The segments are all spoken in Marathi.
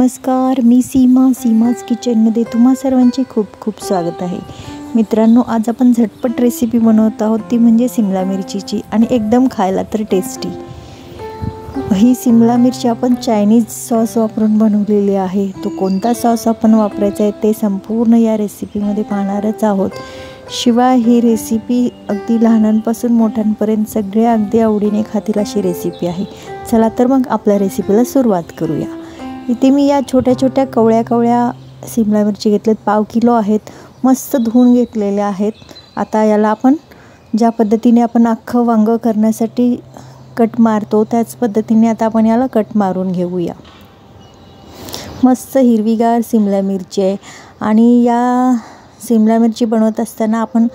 नमस्कार, मी सीमाज किचनमध्ये तुम्हा सर्वांचे खूप खूप स्वागत आहे। मित्रांनो, आज आपण झटपट रेसिपी बनवत आहोत, ती म्हणजे शिमला मिरचीची आणि एकदम खायला तर टेस्टी। ही शिमला मिरची आपण चायनीज सॉस वापरून बनवलेली आहे। तो कोणता सॉस आपण वापरायचा आहे ते संपूर्ण या रेसिपीमध्ये पाहणारच आहोत। शिवाय ही रेसिपी अगदी लहानांपासून मोठ्यांपर्यंत सगळे अगदी आवडीने खातील अशी रेसिपी आहे। चला तर मग आपल्या रेसिपीला सुरुवात करूया। इथे मी या छोट्या छोट्या कवळ्या शिमला मिरची घेतलेत, 1/2 किलो आहेत। मस्त धुवून घेतलेले आहेत। आता याला आपण ज्या पद्धतीने आपण अख्खं वांग करण्यासाठी कट मारतो त्याच पद्धतीने आता आपण याला कट मारून घेऊया। मस्त हिरवीगार शिमला मिरची आहे आणि या शिमला मिरची बनवत असताना आपण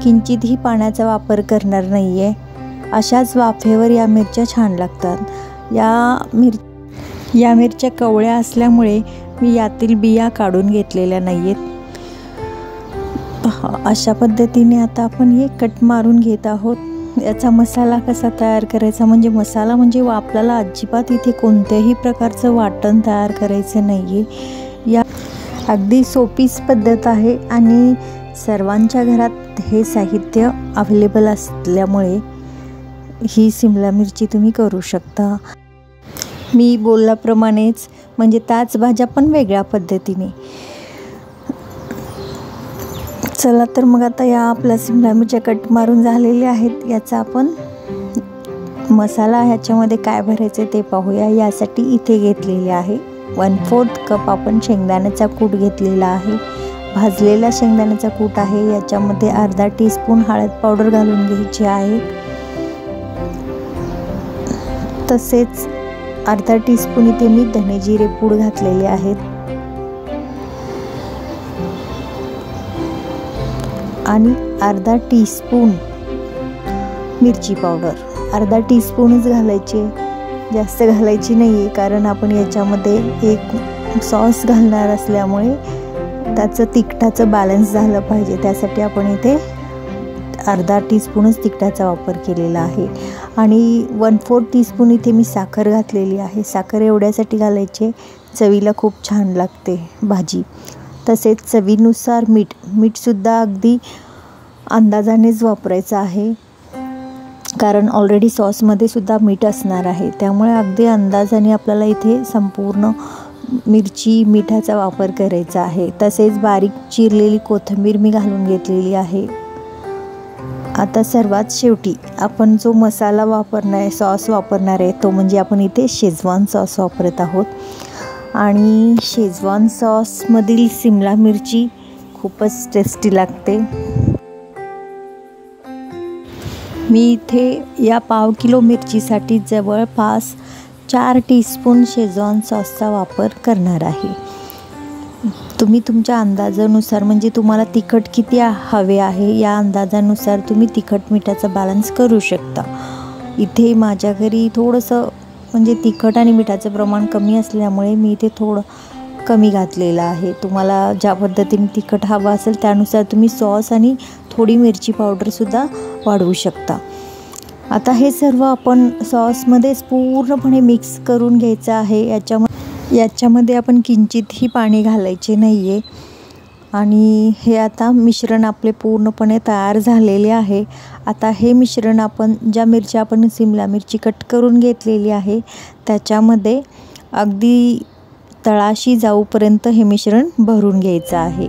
किंचितही पाण्याचा वापर करणार नाहीये। अशाच वाफेवर या मिरच्या छान लागतात। या मिरच्या कवळ्या असल्यामुळे मी यातील बिया काढून घेतलेल्या नाहीयेत। अशा पद्धतीने आता आपण हे कट मारून घेत आहोत। याचा मसाला कसा तयार करायचा, म्हणजे मसाला म्हणजे आपल्याला अजिबात इथे कोणत्याही प्रकारचं वाटण तयार करायचं नाहीये। या अगदी सोपीच पद्धत आहे आणि सर्वांच्या घरात हे साहित्य अवेलेबल असल्यामुळे ही शिमला मिरची तुम्ही करू शकता। मी बोलल्याप्रमाणेच म्हणजे त्याच भाज्या पण वेगळ्या पद्धतीने। चला तर मग आता या आपल्या शिमला मिरच्या कट मारून झालेल्या आहेत। याचा आपण मसाला ह्याच्यामध्ये काय भरायचे ते पाहूया। यासाठी इथे घेतलेले आहे 1/4 कप आपण शेंगदाण्याचा कूट घेतलेला आहे। भाजलेला शेंगदाण्याचा कूट आहे। याच्यामध्ये अर्धा टीस्पून हळद पावडर घालून घ्यायची आहे। तसेच अर्धा टीस्पून इथे मी धने जिरे पूड घातलेले आहेत आणि अर्धा टीस्पून मिरची पावडर, अर्धा टीस्पूनच घालायचे, जास्त घालायची नाही आहे, कारण आपण याच्यामध्ये एक सॉस घालणार असल्यामुळे त्याचं तिखटाचं बॅलन्स झालं पाहिजे। त्यासाठी आपण इथे अर्धा टीस्पूनच तिखटाचा वापर केलेला आहे आणि 1/4 टीस्पून इथे मी साखर घातलेली आहे। साखर एवढ्यासाठी घालायचे, चवीला खूप छान लागते भाजी। तसेच चवीनुसार मीठसुद्धा अगदी अंदाजानेच वापरायचं आहे, कारण ऑलरेडी सॉसमध्ये सुद्धा मीठ असणार आहे। त्यामुळे अगदी अंदाजाने आपल्याला इथे संपूर्ण मिठाचा वापर करायचा आहे। तसेच बारीक चिरलेली कोथिंबीर मी घालून घेतलेली आहे। आता सर्वात शेवटी आपण जो मसाला वापरणार आहे, सॉस वापरणार आहे, तो म्हणजे आपण इथे शेजवान सॉस वापरत आहोत आणि शेजवान सॉसमधील शिमला मिरची खूपच टेस्टी लागते। मी इथे या 1/2 किलो मिरचीसाठी जवळपास 4 टीस्पून शेजवान सॉसचा वापर करणार आहे। तुम्ही तुमच्या अंदाजानुसार, म्हणजे तुम्हाला तिखट किती हवे आहे या अंदाजानुसार तुम्ही तिखट मिठाचा बॅलन्स करू शकता। इथे माझ्या घरी थोडंसं म्हणजे तिखट आणि मिठाचं प्रमाण कमी असल्यामुळे मी इथे थोडं कमी घातलेलं आहे। तुम्हाला ज्या पद्धतीने तिखट हवं असेल त्यानुसार तुम्ही सॉस आणि थोडी मिरची पावडरसुद्धा वाढवू शकता। आता हे सर्व आपण सॉसमध्येच पूर्णपणे मिक्स करून घ्यायचं आहे। याच्यामध्ये आपण किंचितही पाणी घालायचे नाही आहे आणि हे आता मिश्रण आपले पूर्णपणे तयार झालेले आहे। आता हे मिश्रण आपण ज्या मिरच्या आपण शिमला मिरची कट करून घेतलेली आहे त्याच्यामध्ये अगदी तळाशी जाऊपर्यंत हे मिश्रण भरून घ्यायचं आहे।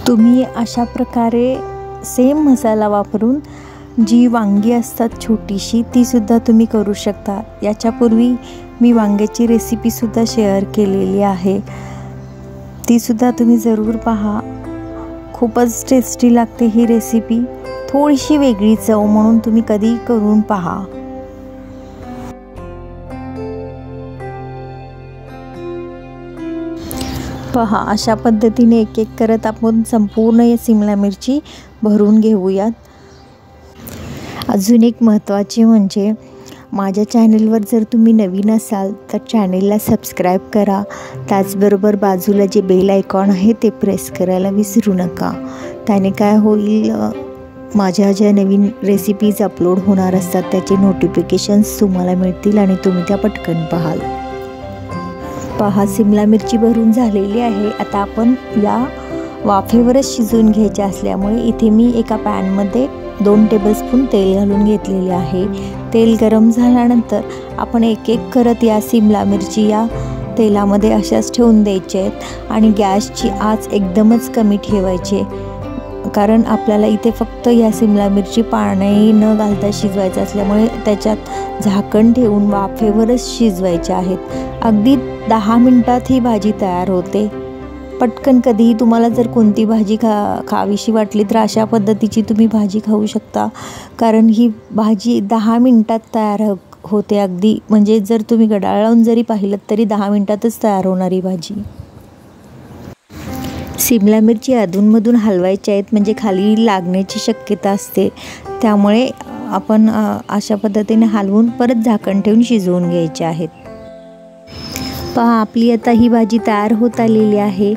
तुम्ही अशा प्रकारे सेम मसाला वापरून जी वांगी असतात छोटीशी ती सुद्धा तुम्ही करू शकता। याच्यापूर्वी मी वांग्याची रेसिपीसुद्धा शेअर केलेली आहे, ती सुद्धा तुम्ही जरूर पहा। खूपच टेस्टी लागते ही रेसिपी, थोडीशी वेगळी चव म्हणून तुम्ही कधी करून पहा। पहा, अशा पद्धतीने एक एक करत आपण संपूर्ण या शिमला मिरची भरून घेऊयात। अजून एक महत्त्वाचे म्हणजे माझ्या चॅनलवर जर तुम्ही नवीन असाल तर चॅनलला सबस्क्राईब करा। त्याचबरोबर बाजूला जे बेल आयकॉन आहे ते प्रेस करायला विसरू नका। त्याने काय होईल, माझ्या ज्या नवीन रेसिपीज अपलोड होणार असतात त्याचे नोटिफिकेशन्स तुम्हाला मिळतील आणि तुम्ही त्या पटकन पाहाल. पहा, शिमला मिरची भरून झालेली आहे. आता आपण या वाफेवरच शिजवून घ्यायचे असल्यामुळे इथे मी एका पॅनमध्ये 2 टेबलस्पून तेल घालून घेतलेले आहे. तेल गरम झाल्यानंतर आपण एक एक करत या शिमला मिरची या तेलामध्ये अशाच ठेवून द्यायचे आहेत आणि गॅसची आच एकदमच कमी ठेवायची, कारण आपल्याला इथे फक्त या शिमला मिरची पाणी न घालता शिजवायचं असल्यामुळे त्याच्यात झाकण ठेवून वाफेवरच शिजवायचे आहेत. अगदी 10 मिनिटात ही भाजी तयार होते. पटकन कधीही तुम्हाला जर कोणती भाजी खावीशी वाटली तर अशा पद्धतीची तुम्ही भाजी खाऊ शकता, कारण ही भाजी 10 मिनिटात तयार होते. अगदी म्हणजे जर तुम्ही घड्याळ लावून जरी पाहिलं तरी 10 मिनिटातच तयार होणारी भाजी. शिमला मिरची अधूनमधून हलवायच्या आहेत, म्हणजे खाली लागण्याची शक्यता असते. त्यामुळे आपण अशा पद्धतीने हलवून परत झाकण ठेवून शिजवून घ्यायचे आहेत. पहा, आपली आता ही भाजी तयार होत आलेली आहे.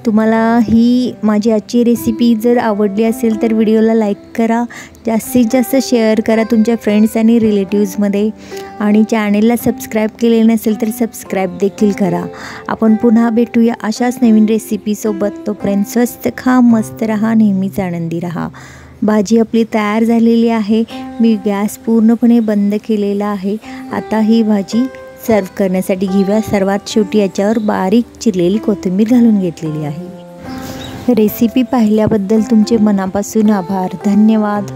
तुम्हाला ही माझी आजची रेसिपी जर आवडली असेल तर व्हिडिओला लाईक करा, जास्तीत जास्त शेअर करा तुमच्या फ्रेंड्स आणि रिलेटिव्समध्ये, आणि चॅनेलला सबस्क्राईब केले नसेल तर सबस्क्राईब देखील करा. आपण पुन्हा भेटूया अशाच नवीन रेसिपीसोबत. तोपर्यंत स्वस्त खा, मस्त रहा, नेहमीच आनंदी रहा. भाजी आपली तयार झालेली आहे. मी गॅस पूर्णपणे बंद केलेला आहे. आता ही भाजी सर्व करण्यासाठी घेऊया. सर्वात शेवटी याच्यावर बारीक चिरलेली कोथिंबीर घालून घेतलेली आहे. रेसिपी पाहिल्याबद्दल तुमचे मनापासून आभार. धन्यवाद.